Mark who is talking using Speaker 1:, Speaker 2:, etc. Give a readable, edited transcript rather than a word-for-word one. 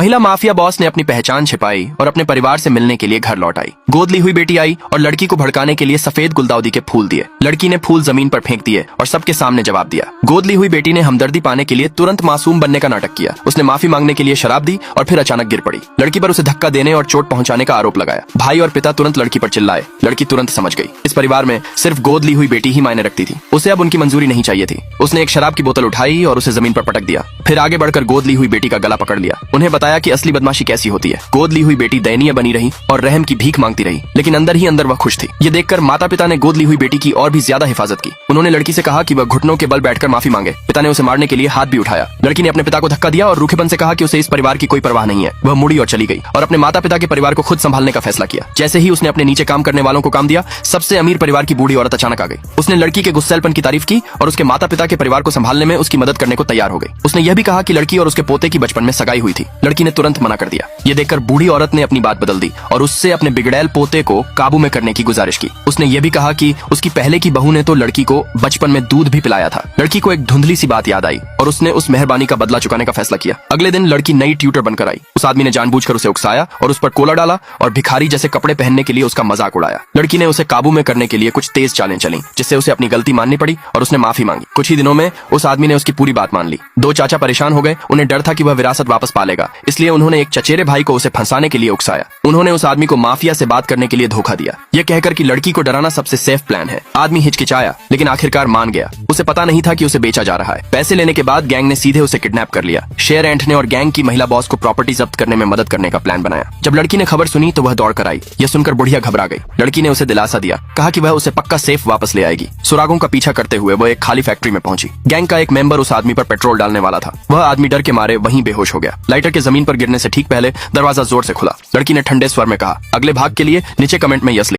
Speaker 1: महिला mafia boss ने अपनी पहचान छिपाई और अपने परिवार से मिलने के लिए घर लौट आई। गोद ली हुई बेटी आई और लड़की को भड़काने के लिए सफेद गुलदाउदी के फूल दिए। लड़की ने फूल जमीन पर फेंक दिए और सबके सामने जवाब दिया। गोद ली हुई बेटी ने हमदर्दी पाने के लिए तुरंत मासूम बनने का नाटक किया। उसने माफी मांगने के लिए शराब दी और फिर अचानक गिर पड़ी। लड़की पर उसे धक्का देने और चोट पहुंचाने का आरोप लगाया। भाई और पिता तुरंत लड़की पर चिल्लाए। लड़की तुरंत समझ गई, इस परिवार में सिर्फ गोद ली हुई बेटी ही मायने रखती थी। उसे अब उनकी मंजूरी नहीं चाहिए थी। उसने एक शराब की बोतल उठाई और उसे जमीन पर पटक दिया। फिर आगे बढ़कर गोद ली हुई बेटी का गला पकड़ लिया। उन्हें बताया कि असली बदमाशी कैसी होती है। गोद ली हुई बेटी दयनीय बनी रही और रहम की भीख मांगती रही, लेकिन अंदर ही अंदर वह खुश थी। ये देखकर माता पिता ने गोद ली हुई बेटी की और भी ज्यादा हिफाजत की। उन्होंने लड़की से कहा कि वह घुटनों के बल बैठकर माफी मांगे। पिता ने उसे मारने के लिए हाथ भी उठाया। लड़की ने अपने पिता को धक्का दिया और रूखेपन से कहा कि उसे इस परिवार की कोई परवाह नहीं है। वह मुड़ी और चली गई और अपने माता पिता के परिवार को खुद संभालने का फैसला किया। जैसे ही उसने अपने नीचे काम करने वालों को काम दिया, सबसे अमीर परिवार की बूढ़ी औरत अचानक आ गई। उसने लड़की के गुस्सैलपन की तारीफ की और उसके माता पिता के परिवार को संभालने में उसकी मदद करने को तैयार हो गई। उसने यह भी कहा कि लड़की और उसके पोते की बचपन में सगाई हुई थी। लड़की ने तुरंत मना कर दिया। ये देखकर बूढ़ी औरत ने अपनी बात बदल दी और उससे अपने बिगड़ैल पोते को काबू में करने की गुजारिश की। उसने यह भी कहा कि उसकी पहले की बहू ने तो लड़की को बचपन में दूध भी पिलाया था। लड़की को एक धुंधली सी बात याद आई और उसने उस मेहरबानी का बदला चुकाने का फैसला किया। अगले दिन लड़की नई ट्यूटर बनकर आई। उस आदमी ने जानबूझकर उसे उकसाया और उस पर कोला डाला और भिखारी जैसे कपड़े पहनने के लिए उसका मजाक उड़ाया। लड़की ने उसे काबू में करने के लिए कुछ तेज चालें चली, जिससे उसे अपनी गलती माननी पड़ी और उसने माफी मांगी। कुछ ही दिनों में उस आदमी ने उसकी पूरी बात मान ली। दो चाचा परेशान हो गए। उन्हें डर था कि वह विरासत वापस पा लेगा, इसलिए उन्होंने एक चचेरे भाई को उसे फंसाने के लिए उकसाया। उन्होंने उस आदमी को माफिया से बात करने के लिए धोखा दिया, यह कहकर कि लड़की को डराना सबसे सेफ प्लान है। आदमी हिचकिचाया, लेकिन आखिरकार मान गया। उसे पता नहीं था कि उसे बेचा जा रहा है। पैसे लेने के बाद गैंग ने सीधे उसे किडनैप कर लिया। शेर ऐंठने और गैंग की महिला बॉस को प्रॉपर्टी जब्त करने में मदद करने का प्लान बनाया। जब लड़की ने खबर सुनी तो वह दौड़ कर आई। यह सुनकर बुढ़िया घबरा गई। लड़की ने उसे दिलासा दिया, कहा कि वह उसे पक्का सेफ वापस ले आएगी। सुरागों का पीछा करते हुए वह एक खाली फैक्ट्री में पहुंची। गैंग का एक मेंबर उस आदमी पर पेट्रोल डालने वाला था। वह आदमी डर के मारे वहीं बेहोश हो गया। लाइटर के जमीन पर गिरने से ठीक पहले दरवाजा जोर से खुला। लड़की ने ठंडे स्वर में कहा, अगले भाग के लिए नीचे कमेंट में यस